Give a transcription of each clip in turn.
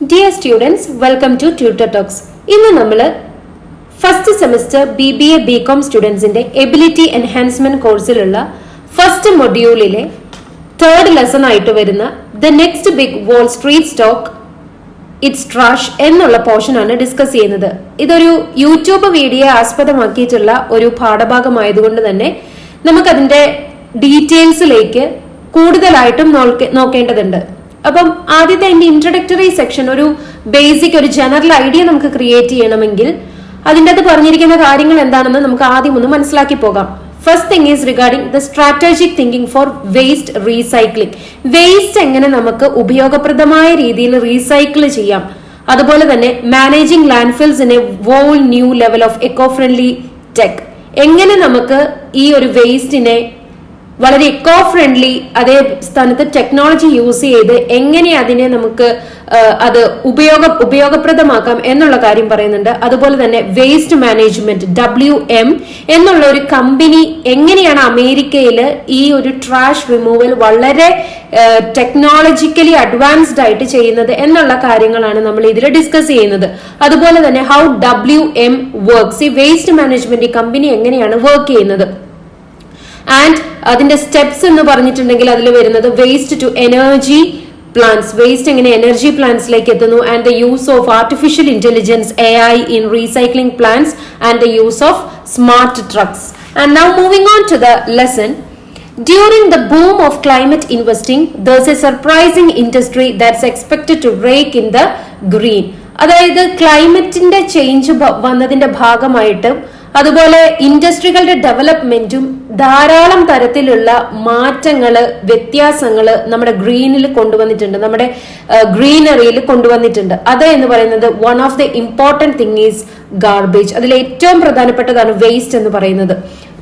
Dear students, welcome to Tutor Talks. ഇന്ന് നമ്മൾ first semester BBA BCom സ്റ്റുഡൻസിന്റെ ability enhancement കോഴ്സിലുള്ള ഫസ്റ്റ് മൊഡ്യൂളിലെ തേർഡ് ലെസൺ ആയിട്ട് വരുന്ന the next big Wall Street stock it's trash എന്നുള്ള പോർഷൻ ആണ് ഡിസ്കസ് ചെയ്യുന്നത്. ഇതൊരു യൂട്യൂബ് വീഡിയോ ആസ്പദമാക്കിയിട്ടുള്ള ഒരു പാഠഭാഗമായതുകൊണ്ട് തന്നെ നമുക്കതിന്റെ ഡീറ്റെയിൽസിലേക്ക് കൂടുതലായിട്ടും നോക്കേണ്ടതുണ്ട്. അപ്പം ആദ്യത്തെ അതിന്റെ ഇൻട്രൊഡക്ടറി സെക്ഷൻ ഒരു ബേസിക് ഒരു ജനറൽ ഐഡിയ നമുക്ക് ക്രിയേറ്റ് ചെയ്യണമെങ്കിൽ അതിൻ്റെ അത് പറഞ്ഞിരിക്കുന്ന കാര്യങ്ങൾ എന്താണെന്ന് നമുക്ക് ആദ്യം ഒന്ന് മനസ്സിലാക്കി പോകാം. First thing is regarding the strategic thinking for waste recycling. Waste എങ്ങനെ നമുക്ക് ഉപയോഗപ്രദമായ രീതിയിൽ റീസൈക്കിൾ ചെയ്യാം, അതുപോലെ തന്നെ managing landfills in a whole new level of eco friendly tech. എങ്ങനെ നമുക്ക് ഈ ഒരു വേസ്റ്റിനെ വളരെ എക്കോ ഫ്രണ്ട്ലി അതേ സ്ഥാനത്ത് ടെക്നോളജി യൂസ് ചെയ്ത് എങ്ങനെ അതിനെ നമുക്ക് അത് ഉപയോഗപ്രദമാക്കാം എന്നുള്ള കാര്യം പറയുന്നുണ്ട്. അതുപോലെ തന്നെ വേസ്റ്റ് മാനേജ്മെന്റ് WM എന്നുള്ള ഒരു കമ്പനി എങ്ങനെയാണ് അമേരിക്കയിൽ ഈ ഒരു ട്രാഷ് റിമൂവൽ വളരെ ടെക്നോളജിക്കലി അഡ്വാൻസ്ഡ് ആയിട്ട് ചെയ്യുന്നത് എന്നുള്ള കാര്യങ്ങളാണ് നമ്മൾ ഇതിൽ ഡിസ്കസ് ചെയ്യുന്നത്. അതുപോലെ തന്നെ ഹൗ WM വർക്ക്സ്, ഈ വേസ്റ്റ് മാനേജ്മെന്റ് ഈ കമ്പനി എങ്ങനെയാണ് വർക്ക് ചെയ്യുന്നത്. ആൻഡ് അതിന്റെ സ്റ്റെപ്സ് എന്ന് പറഞ്ഞിട്ടുണ്ടെങ്കിൽ അതിൽ വരുന്നത് waste to energy plants, waste എങ്ങനെ എനർജി പ്ലാന്റ്സിലേക്ക് എത്തുന്നു, and the use of artificial intelligence AI in recycling plants and the use of smart trucks. And now moving on to the lesson. During the boom of climate investing, there's a surprising industry that's expected to rake in the green. അതായത് ക്ലൈമറ്റിന്റെ change വന്നതിന്റെ ഭാഗമായിട്ട് അതുപോലെ ഇൻഡസ്ട്രികളുടെ ഡെവലപ്മെന്റും ധാരാളം തരത്തിലുള്ള മാറ്റങ്ങള് വ്യത്യാസങ്ങള് നമ്മുടെ ഗ്രീനിൽ കൊണ്ടുവന്നിട്ടുണ്ട്, നമ്മുടെ ഗ്രീനറിയിൽ കൊണ്ടുവന്നിട്ടുണ്ട്. അത് എന്ന് പറയുന്നത് one of the important thing is garbage. അതിൽ ഏറ്റവും പ്രധാനപ്പെട്ടതാണ് വേസ്റ്റ് എന്ന് പറയുന്നത്.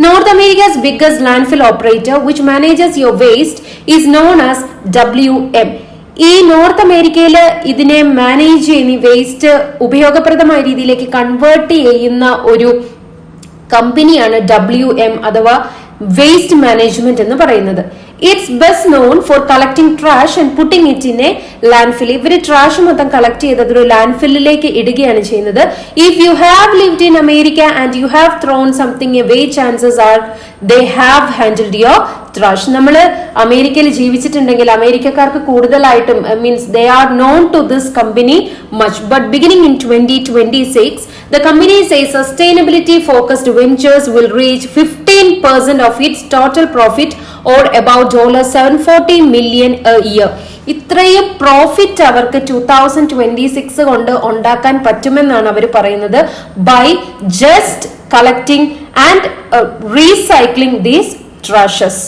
North Americas biggest landfill operator which manages your waste is known as WM. ഈ നോർത്ത് അമേരിക്കയിൽ ഇതിനെ മാനേജ് ചെയ്യുന്ന വേസ്റ്റ് ഉപയോഗപ്രദമായ രീതിയിലേക്ക് കൺവേർട്ട് ചെയ്യുന്ന ഒരു കമ്പനിയാണ് WM അഥവാ വേസ്റ്റ് മാനേജ്മെന്റ് എന്ന് പറയുന്നത്. It's best known for collecting trash and putting it in a landfill. ഇവര് ട്രാഷ് മൊത്തം കളക്ട് ചെയ്ത് അതൊരു ലാൻഡ്ഫില്ലിലേക്ക് ഇടുകയാണ് ചെയ്യുന്നത്. If you have lived in America and you have thrown something away, chances are they have handled your trash. നമ്മൾ അമേരിക്കയിൽ ജീവിച്ചിട്ടുണ്ടെങ്കിൽ അമേരിക്കക്കാർക്ക് കൂടുതലായിട്ടും means they are known to this company much. But beginning in 2026 the company says sustainability focused ventures will reach 15% of its total profit or about $740 million a year. ഇത്രയും profit അവർക്ക് 2026 കൊണ്ട് ഉണ്ടാക്കാൻ പറ്റുമെന്നാണ് അവർ പറയുന്നത് by just collecting and recycling these trashes.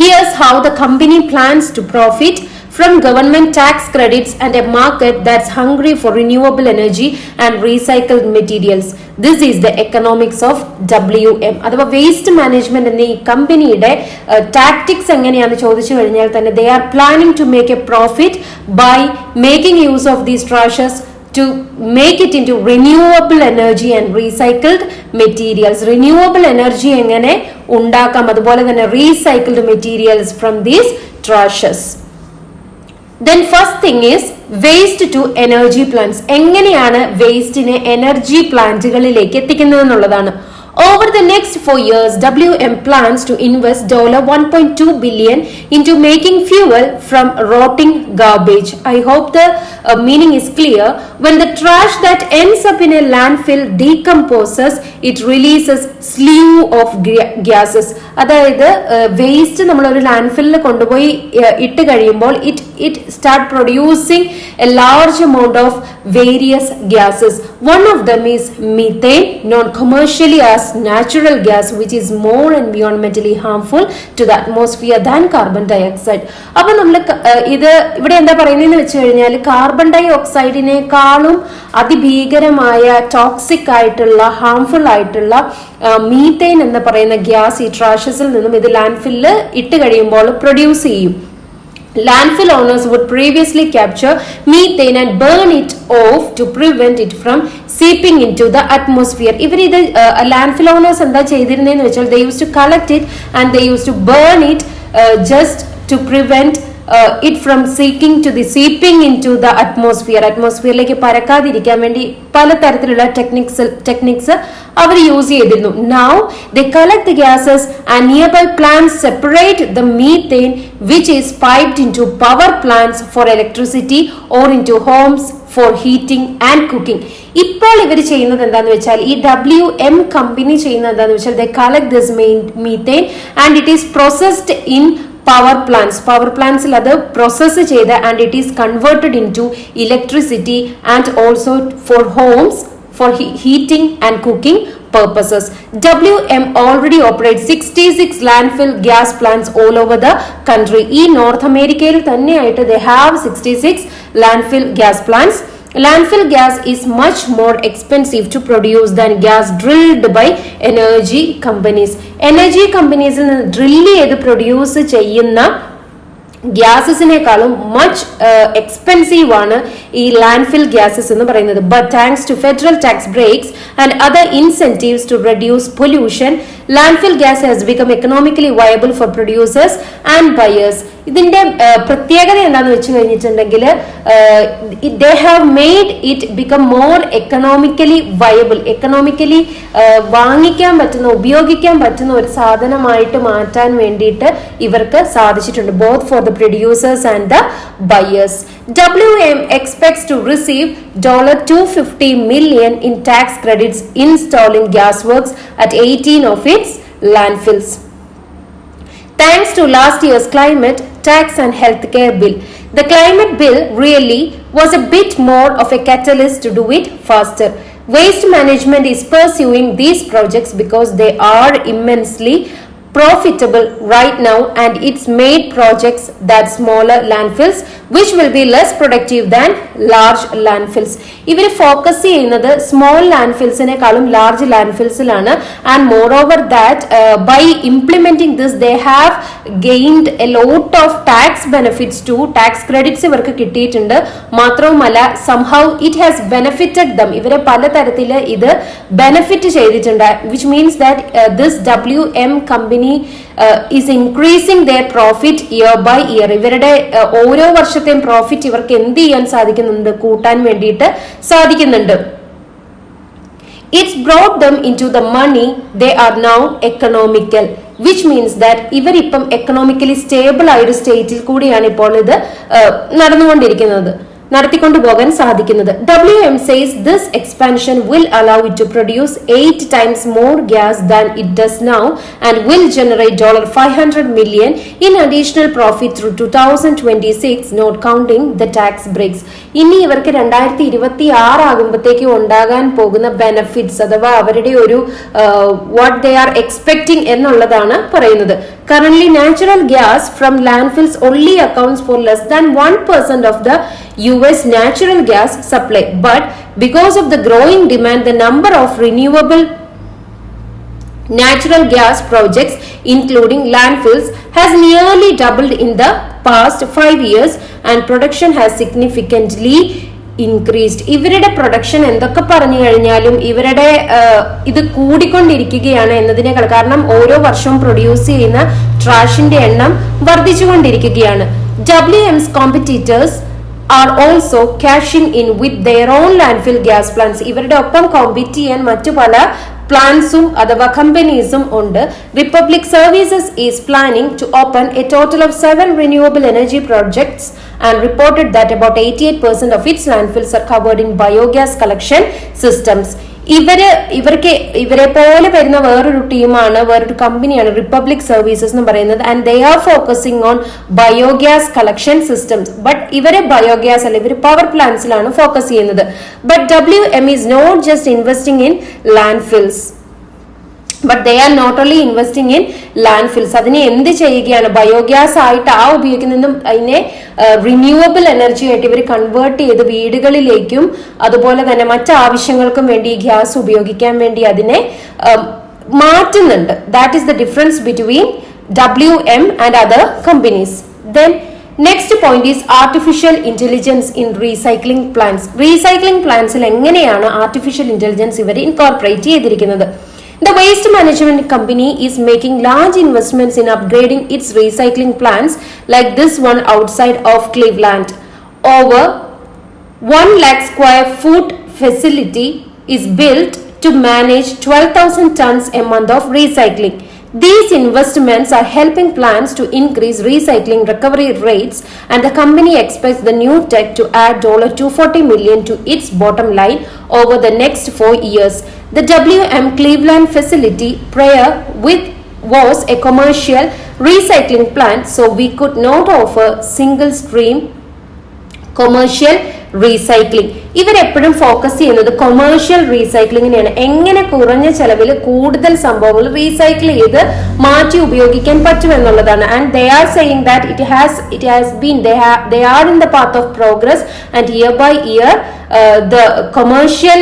Here's how the company plans to profit from government tax credits and a market that's hungry for renewable energy and recycled materials. This is the economics of WM അഥവാ waste management എന്ന ഈ കമ്പനിയുടെ tactics എങ്ങനെയാണെന്ന് ചോദിച്ചു കഴിഞ്ഞാൽ തന്നെ they are planning to make a profit by making use of these trashes to make it into renewable energy and recycled materials. Renewable energy എങ്ങനെ ഉണ്ടാക്കാം, അതുപോലെ തന്നെ recycled materials from these trashes. Then first thing is waste to energy plants. എങ്ങനെയാണ് വേസ്റ്റിനെ energy പ്ലാന്റുകളിലേക്ക് എത്തിക്കുന്നത് എന്നുള്ളതാണ്. Over the next 4 years, WM plans to invest $1.2 billion into making fuel from rotting garbage. I hope the meaning is clear. When the trash that ends up in a landfill decomposes, it releases slew of gases. അതായത് waste നമ്മൾ ഒരു ലാൻഡ്ഫില്ലിൽ കൊണ്ടുപോയി ഇട്ട് കഴിയുമ്പോൾ it start producing a large amount of various gases. One of them is methane, known commercially as natural gas, which is more environmentally harmful to the atmosphere than carbon dioxide. അപ്പൊ നമ്മൾ ഇത് ഇവിടെ എന്താ പറയുന്നതെന്ന് വെച്ച് കഴിഞ്ഞാൽ കാർബൺ ഡൈ ഓക്സൈഡിനേക്കാളും അതിഭീകരമായ toxic ആയിട്ടുള്ള ഹാംഫുൾ ആയിട്ടുള്ള മീത്തേൻ എന്ന് പറയുന്ന ഗ്യാസ് ഈ ട്രാഷസിൽ നിന്നും ഇത് ലാൻഡ്ഫില്ല് ഇട്ട് കഴിയുമ്പോൾ പ്രൊഡ്യൂസ് ചെയ്യും. Landfill owners would previously capture methane and burn it off to prevent it from seeping into the atmosphere. Even the landfill owners and the they used to collect it and they used to burn it just to prevent it from seeping into the atmosphere പറക്കാതിരിക്കാൻ വേണ്ടി പലതരത്തിലുള്ള techniques അവർ use ചെയ്തിരുന്നു. Now they collect the gases and nearby plants separate the methane which is piped into power plants for electricity or into homes for heating and cooking. ഇപ്പോൾ ഇവർ ചെയ്യുന്നത് എന്താണെന്ന് വെച്ചാൽ ഈ WM company ചെയ്യുന്നത് എന്താണെന്ന് വെച്ചാൽ they collect this methane and it is processed in power plantsൽ അത് പ്രോസസ് ചെയ്ത് and it is converted into electricity and also for homes for heating and cooking purposes. WM already operates 66 landfill gas plants all over the country. ഈ north അമേരിക്കയിൽ തന്നെയായിട്ട് they have 66 landfill gas plants. Landfill gas is much more expensive to produce than gas drilled by energy companies. Energy companies drill ചെയ്ത് produce ചെയ്യുന്ന ഗ്യാസസിനേക്കാളും much expensive ആണ് ഈ landfill gases എന്ന് പറയുന്നത്. But thanks to federal tax breaks and other incentives to reduce pollution, landfill gas has become economically viable for producers and buyers. ഇതിന്റെ പ്രത്യേകത എന്താണെന്ന് വെച്ച് കഴിഞ്ഞിട്ടുണ്ടെങ്കിൽ they have made it become more economically viable, economically വാങ്ങിക്കാൻ പറ്റുന്ന ഉപയോഗിക്കാൻ പറ്റുന്ന ഒരു സാധനമായിട്ട് മാറ്റാൻ വേണ്ടിയിട്ട് ഇവർക്ക് സാധിച്ചിട്ടുണ്ട്, both for the producers and the buyers. WM expects to receive $250 million in tax credits installing gas works at 18 of its landfills. Thanks to last year's climate, tax and healthcare bill, the climate bill really was a bit more of a catalyst to do it faster. Waste management is pursuing these projects because they are immensely profitable right now and it's made projects that smaller landfills which will be less productive than large landfills. ഇവർ focus ചെയ്യുന്നത് small ലാൻഡ്ഫിൽസിനെക്കാളും large ലാൻഡ്ഫിൽസിലാണ്. And more over that by implementing this they have gained a lot of tax benefits too, tax credits ഇവർക്ക് കിട്ടിയിട്ടുണ്ട്. മാത്രവുമല്ല somehow it has benefited them, ഇവരെ പലതരത്തിൽ ഇത് ബെനിഫിറ്റ് ചെയ്തിട്ടുണ്ട്. Which means that this WM company is increasing their profit year by year. ഇവരുടെ ഓരോ വർഷത്തെയും profit ഇവർക്ക് എന്ത് ചെയ്യാൻ സാധിക്കുന്നുണ്ട്, കൂട്ടാൻ വേണ്ടിയിട്ട് സാധിക്കുന്നുണ്ട്. It's brought them into the money. They are now economical, which means that ഇവരിപ്പം എക്കണോമിക്കലി സ്റ്റേബിൾ ആയ ഒരു സ്റ്റേറ്റിൽ കൂടിയാണ് ഇപ്പോൾ ഇത് നടത്തിക്കൊണ്ടുപോകാൻ സാധിക്കുന്നത്. WM says this expansion will allow it to produce 8 times more gas than it does now and will generate $500 million in additional profit through 2026, not counting the tax breaks. ഇനി ഇവർക്ക് 2026 ആകുമ്പോഴത്തേക്ക് ഉണ്ടാകാൻ പോകുന്ന ബെനിഫിറ്റ്സ് അഥവാ അവരുടെ ഒരു വാട്ട് ദേ ആർ എക്സ്പെക്ടിങ് എന്നുള്ളതാണ് പറയുന്നത്. Currently, natural gas from landfills only accounts for less than 1% of the US natural gas supply. But because of the growing demand, the number of renewable natural gas projects, including landfills, has nearly doubled in the past 5 years and production has significantly increased. ഇവരുടെ production എന്തൊക്കെ പറഞ്ഞു കഴിഞ്ഞാലും ഇവരുടെ ഇത് കൂടിക്കൊണ്ടിരിക്കുകയാണ് എന്നതിനേക്കാൾ, കാരണം ഓരോ വർഷവും പ്രൊഡ്യൂസ് ചെയ്യുന്ന ട്രാഷിന്റെ എണ്ണം വർദ്ധിച്ചുകൊണ്ടിരിക്കുകയാണ്. WM's competitors are also cashing in with their own landfill gas plants. ഇവരുടെ ഒപ്പം കോമ്പീറ്റ് ചെയ്യാൻ മറ്റു പല പ്ലാന്റ്സും അഥവാ കമ്പനീസും ഉണ്ട്. Republic Services is planning to open a total of 7 renewable energy projects and reported that about 88% of its landfills are covered in biogas collection systems. ഇവരെ പോലെ വരുന്ന വേറൊരു ടീമാണ്, വേറൊരു കമ്പനിയാണ് റിപ്പബ്ലിക് സർവീസസ് എന്ന് പറയുന്നത്. And they R focusing on biogas collection systems. But ഇവരെ ബയോഗ്യാസ് അല്ല, ഇവർ പവർ പ്ലാന്റ്സിലാണ് ഫോക്കസ് ചെയ്യുന്നത്. But WM is not just investing in landfills, but they are not only investing in landfills. അതിനെ എന്ത് ചെയ്യുകയാണ്, ബയോഗ്യാസ് ആയിട്ട് ഉപയോഗിക്കുന്നതും അതിനെ റിന്യൂവബിൾ എനർജി ആയിട്ട് ഇവർ കൺവേർട്ട് ചെയ്ത് വീടുകളിലേക്കും അതുപോലെ തന്നെ മറ്റ് ആവശ്യങ്ങൾക്കും വേണ്ടി ഈ ഗ്യാസ് ഉപയോഗിക്കാൻ വേണ്ടി അതിനെ മാറ്റുന്നുണ്ട്. That is the difference between WM and other companies. Then next point is artificial intelligence in recycling plants. Recycling പ്ലാന്റ്സിൽ എങ്ങനെയാണ് ആർട്ടിഫിഷ്യൽ ഇന്റലിജൻസ് ഇവർ ഇൻകോർപ്പറേറ്റ് ചെയ്തിരിക്കുന്നത്? The waste management company is making large investments in upgrading its recycling plants like this one outside of Cleveland. Over 1 lakh square foot facility is built to manage 12,000 tons a month of recycling. These investments are helping plants to increase recycling recovery rates, and the company expects the new tech to add $240 million to its bottom line over the next 4 years. The WM Cleveland facility prior was a commercial recycling plant, so we could not offer single stream commercial recycling. ഇവരെപ്പോഴും focus ചെയ്യുന്നത് commercial റീസൈക്ലിങ്ങിനെയാണ്. എങ്ങനെ കുറഞ്ഞ ചെലവിൽ കൂടുതൽ സംഭവങ്ങൾ recycle ചെയ്ത് മാറ്റി ഉപയോഗിക്കാൻ പറ്റുമെന്നുള്ളതാണ്. And they are saying that it has been they are in the path of progress and year by year the commercial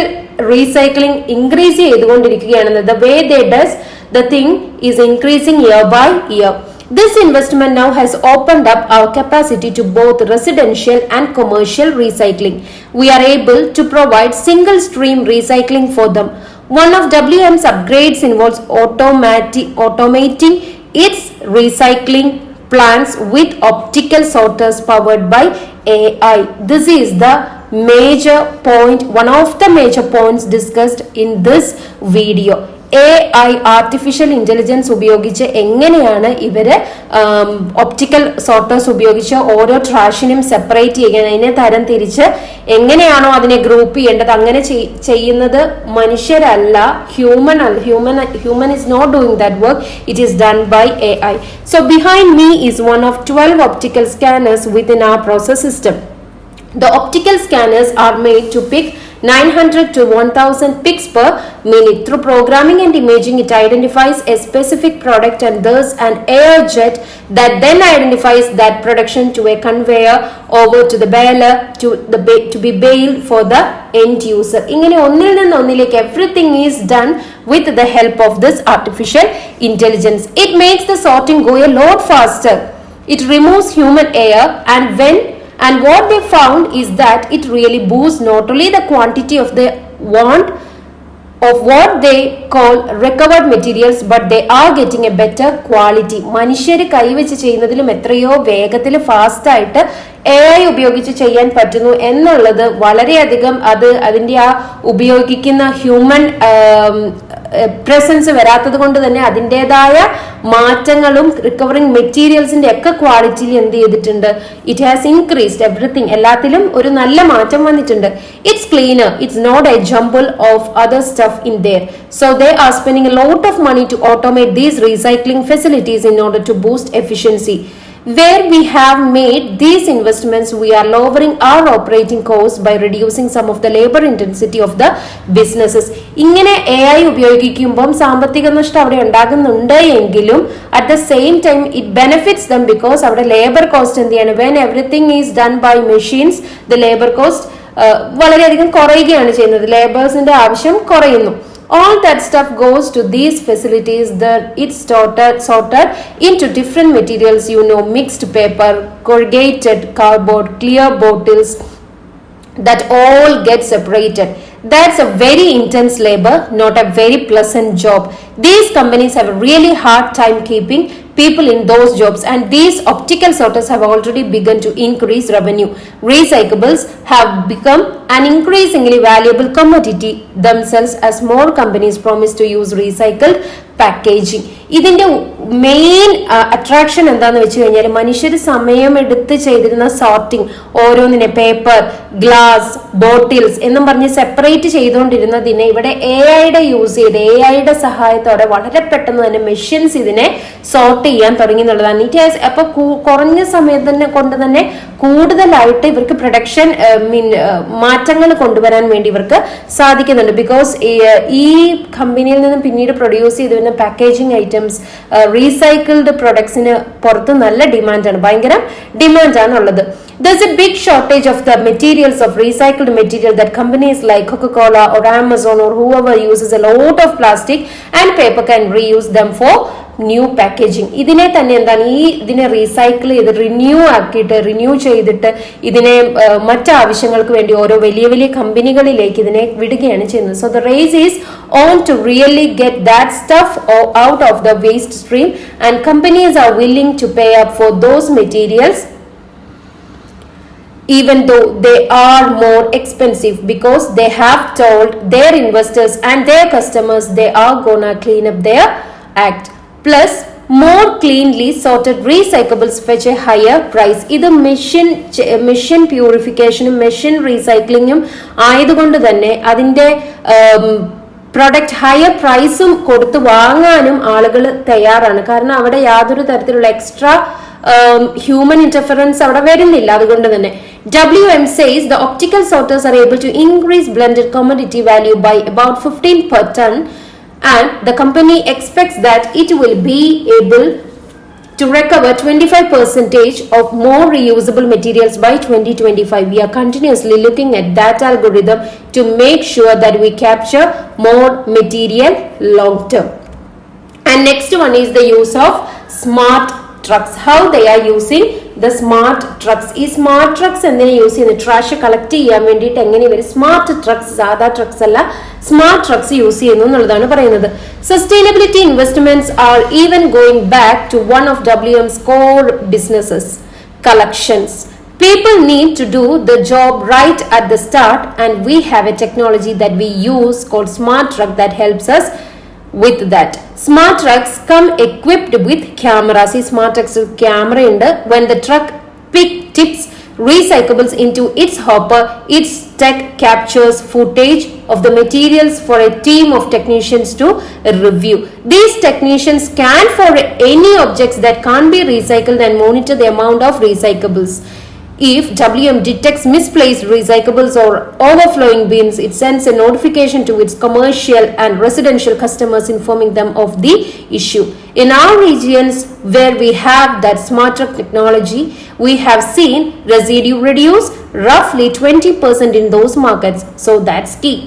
recycling increase ചെയ്തുകൊണ്ടിരിക്കുകയാണ്. The way they does the thing is increasing year by year. This investment now has opened up our capacity to both residential and commercial recycling. We are able to provide single stream recycling for them. One of WM's upgrades involves automating its recycling plants with optical sorters powered by AI. This is the major point, one of the major points discussed in this video. AI artificial intelligence ഉപയോഗിച്ച് എങ്ങനെയാണ് ഇവര് optical സോർട്ടേഴ്സ് ഉപയോഗിച്ച് ഓരോ ട്രാഷിനും separate ചെയ്യാൻ, അതിനെ തരം തിരിച്ച് എങ്ങനെയാണോ അതിനെ ഗ്രൂപ്പ് ചെയ്യേണ്ടത് അങ്ങനെ ചെയ്യുന്നത് മനുഷ്യരല്ല, human is not doing that work. It is done by AI. So behind me is one of 12 optical scanners within our process system. The optical scanners are made to pick 900 to 1000 pics per minute. Through programming and imaging, it identifies a specific product and thus an air jet that then identifies that production to a conveyor over to the baler to be baled for the end user. ഇങ്ങനെ ഒന്നിൽ നിന്ന് ഒന്നിലേക്ക് everything is done with the help of this artificial intelligence. It makes the sorting go a lot faster. It removes human error, and what they found is that it really boosts not only the quantity of what they call recovered materials, but they are getting a better quality. മനുഷ്യര് കൈവച്ച് ചെയ്യുന്നതിലും എത്രയോ വേഗത്തിൽ fast ആയിട്ട് AI ഉപയോഗിച്ച് ചെയ്യാൻ പറ്റുന്നു എന്നുള്ളത് വളരെയധികം അതിന്റെ ആ ഉപയോഗിക്കുന്ന ഹ്യൂമൻ പ്രസൻസ് വരാത്തത് കൊണ്ട് തന്നെ അതിൻ്റെതായ മാറ്റങ്ങളും റിക്കവറിംഗ് മെറ്റീരിയൽസിന്റെ ഒക്കെ ക്വാളിറ്റിയിൽ എന്ത് ചെയ്തിട്ടുണ്ട്, ഇറ്റ് ഹാസ് ഇൻക്രീസ്ഡ് എവറിത്തിങ്, എല്ലാത്തിലും ഒരു നല്ല മാറ്റം വന്നിട്ടുണ്ട്. It's cleaner, it's not a jumble of other stuff in there. So they are spending a lot of money to automate these recycling facilities in order to boost efficiency. Where we have made these investments, we are lowering our operating costs by reducing some of the labor intensity of the businesses. ഇങ്ങനെ AI ഉപയോഗിക്കുമ്പോൾ സാമ്പത്തിക നഷ്ടം അവിടെ ഉണ്ടാകുന്നുണ്ട് എങ്കിലും at the same time it benefits them because അവിടെ labour cost എന്ത് ചെയ്യാണ്, when everything is done by machines, the labor cost വളരെയധികം കുറയുകയാണ് ചെയ്യുന്നത്, ലേബേഴ്സിന്റെ ആവശ്യം കുറയുന്നു. All that stuff goes to these facilities that it's sorted into different materials, mixed paper, corrugated cardboard, clear bottles, that all get separated. That's a very intense labor, not a very pleasant job. These companies have a really hard time keeping people in those jobs, and these optical sorters have already begun to increase revenue. Recyclables have become an increasingly valuable commodity themselves as more companies promise to use recycled packaging. ഇതിന്റെ main attraction എന്താന്ന് വെച്ച് കഴിഞ്ഞാൽ മനുഷ്യർ സമയമെടുത്ത് ചെയ്തിരുന്ന sorting, ഓരോന്നിനെ paper, glass, bottles എന്നും പറഞ്ഞ് separate ചെയ്തുകൊണ്ടിരുന്നതിനെ ഇവിടെ AI യൂസ് ചെയ്ത് AI സഹായത്തോടെ വളരെ പെട്ടെന്ന് തന്നെ മെഷീൻസ് ഇതിനെ സോർട്ട് ചെയ്യാൻ തുടങ്ങി എന്നുള്ളതാണ്. ഇറ്റ് ഹാസ് അപ്പൊ കുറഞ്ഞ സമയത്തിന് കൊണ്ട് തന്നെ കൂടുതലായിട്ട് ഇവർക്ക് പ്രൊഡക്ഷൻ മാറ്റങ്ങൾ കൊണ്ടുവരാൻ വേണ്ടി ഇവർക്ക് സാധിക്കുന്നുണ്ട്. ബിക്കോസ് ഈ കമ്പനിയിൽ നിന്നും പിന്നീട് പ്രൊഡ്യൂസ് ചെയ്ത് വരുന്ന പാക്കേജിംഗ് ഐറ്റംസ്, റീസൈക്കിൾഡ് പ്രൊഡക്ട്സിന് പുറത്ത് നല്ല ഡിമാൻഡാണ്, ഭയങ്കര ഡിമാൻഡാണ് ഉള്ളത്. There's a big shortage of the materials of recycled material that companies like Coca-Cola or Amazon or whoever uses a lot of plastic and paper can reuse them for new packaging. ഇതിനെ തന്നെ എന്താണ് ഇതിനെ recycle ചെയ്ത് renew ചെയ്തിട്ട് ഇതിനെ മറ്റാവശ്യങ്ങൾക്ക് വേണ്ടി ഓരോ വലിയ വലിയ കമ്പനികളിലേക്ക് ഇതിനെ വിടുകയാണ് ചെയ്യുന്നത്. So the race is on to really get that stuff out of the waste stream and companies are willing to pay up for those materials even though they are more expensive, because they have told their investors and their customers they are gonna clean up their act. Plus, more cleanly sorted recyclables fetch a higher price. ഇത് machine പ്യൂരിഫിക്കേഷനും machine റീസൈക്ലിങ്ങും ആയതുകൊണ്ട് തന്നെ അതിന്റെ product higher പ്രൈസും കൊടുത്ത് വാങ്ങാനും ആളുകൾ തയ്യാറാണ്. കാരണം അവിടെ യാതൊരു തരത്തിലുള്ള എക്സ്ട്രാ human interference അവിടെ വരുന്നില്ല. അതുകൊണ്ട് തന്നെ WM says the optical sorters are able to increase blended commodity value by about 15 per ton, and the company expects that it will be able to recover 25% of more reusable materials by 2025. We are continuously looking at that algorithm to make sure that we capture more material long term. And next one is the use of smart trucks. How they are using the smart trucks. ഈ smart trucks എന്തിനാ use ചെയ്യുന്നത്? Trash collect ചെയ്യാൻ വേണ്ടിയിട്ട് എങ്ങനെ ഇവർ smart trucks, സാധാ trucks അല്ല, smart trucks use ചെയ്യുന്നു എന്നുള്ളതാണ് പറയുന്നത്. Sustainability investments are even going back to one of WM's core businesses, collections. People need to do the job right at the start, and we have a technology that we use called smart truck that helps us with that. Smart trucks come equipped with cameras. ഈ smart trucks camera ഉണ്ട്. When the truck tips recyclables into its hopper, its tech captures footage of the materials for a team of technicians to review. These technicians scan for any objects that can't be recycled and monitor the amount of recyclables. If WM detects misplaced recyclables or overflowing bins, it sends a notification to its commercial and residential customers informing them of the issue. In our regions where we have that smart truck technology, we have seen residue reduce roughly 20% in those markets. So that's key.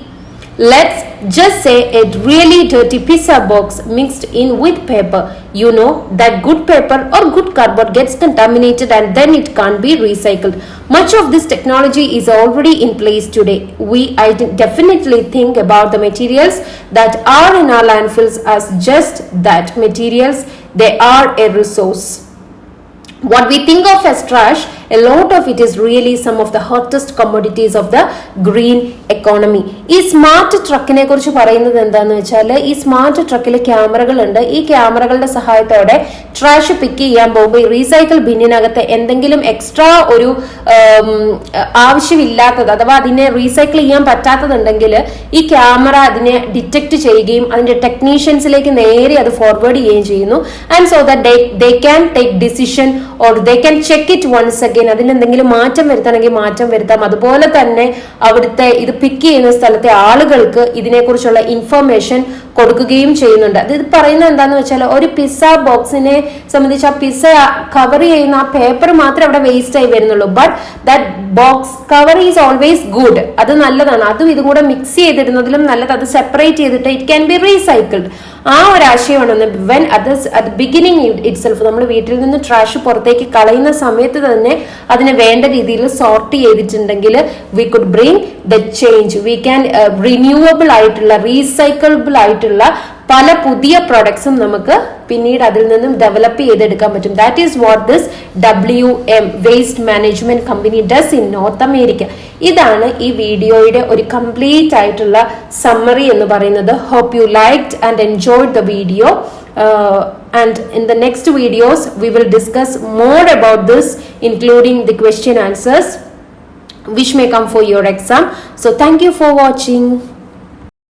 Let's just say a really dirty pizza box mixed in with paper. You know that good paper or good cardboard gets contaminated and then it can't be recycled. Much of this technology is already in place today. I definitely think about the materials that are in our landfills as just that, materials. They are a resource. What we think of as trash, a lot of it is really some of the hottest commodities of the green economy. ഈ smart ട്രക്കിനെ കുറിച്ച് പറയുന്നത് എന്താന്ന് വെച്ചാൽ, ഈ smart ട്രക്കിൽ ക്യാമറകളുണ്ട്. ഈ ക്യാമറകളുടെ സഹായത്തോടെ trash പിക്ക് ചെയ്യാൻ പോകുമ്പോൾ ഈ റീസൈക്കിൾ ബിന്നിനകത്ത് എന്തെങ്കിലും എക്സ്ട്രാ ഒരു ആവശ്യമില്ലാത്തത് അഥവാ അതിനെ റീസൈക്കിൾ ചെയ്യാൻ പറ്റാത്തതുണ്ടെങ്കിൽ ഈ ക്യാമറ അതിനെ ഡിറ്റക്ട് ചെയ്യുകയും അതിന്റെ ടെക്നീഷ്യൻസിലേക്ക് നേരെ അത് ഫോർവേഡ് ചെയ്യുകയും ചെയ്യുന്നു. And so that they can take decision or they can check it once again. അതിന് എന്തെങ്കിലും മാറ്റം വരുത്തണമെങ്കിൽ മാറ്റം വരുത്താം. അതുപോലെ തന്നെ അവിടുത്തെ ഇത് പിക്ക് ചെയ്യുന്ന സ്ഥലത്തെ ആളുകൾക്ക് ഇതിനെക്കുറിച്ചുള്ള ഇൻഫർമേഷൻ കൊടുക്കുകയും ചെയ്യുന്നുണ്ട്. അത് പറയുന്നത് എന്താന്ന് വെച്ചാൽ, ഒരു പിസ്സ ബോക്സിനെ സംബന്ധിച്ച് ആ പിസ്സ കവർ ചെയ്യുന്ന ആ പേപ്പർ മാത്രമേ അവിടെ വേസ്റ്റ് ആയി വരുന്നുള്ളൂ. But that box cover is always good. അത് നല്ലതാണ്. അതും ഇതും കൂടെ മിക്സ് ചെയ്തിടുന്നതിലും നല്ലത് അത് സെപ്പറേറ്റ് ചെയ്തിട്ട് ഇറ്റ് ക്യാൻ ബി റീസൈക്കിൾഡ്. ആ ഒരു ആശയമാണ് when at beginning it self നമ്മൾ വീട്ടിൽ നിന്ന് ട്രാഷ് പുറത്തേക്ക് കളയുന്ന സമയത്ത് തന്നെ അതിനെ വേണ്ട രീതിയിൽ സോർട്ട് ചെയ്തിട്ടുണ്ടെങ്കിൽ we could bring the change. We can renewable ആയിട്ടുള്ള റീസൈക്കിളബിൾ ആയിട്ടുള്ള പല പുതിയ പ്രൊഡക്ട്സും നമുക്ക് പിന്നീട് അതിൽ നിന്നും ഡെവലപ്പ് ചെയ്തെടുക്കാൻ പറ്റും. That is what this WM waste management company does in North America. ഇതാണ് ഈ വീഡിയോയുടെ ഒരു കംപ്ലീറ്റ് ആയിട്ടുള്ള സമ്മറി എന്ന് പറയുന്നത്. Hope you liked and enjoyed the video. And in the next videos we will discuss more about this, including the question answers which may come for your exam. So thank you for watching.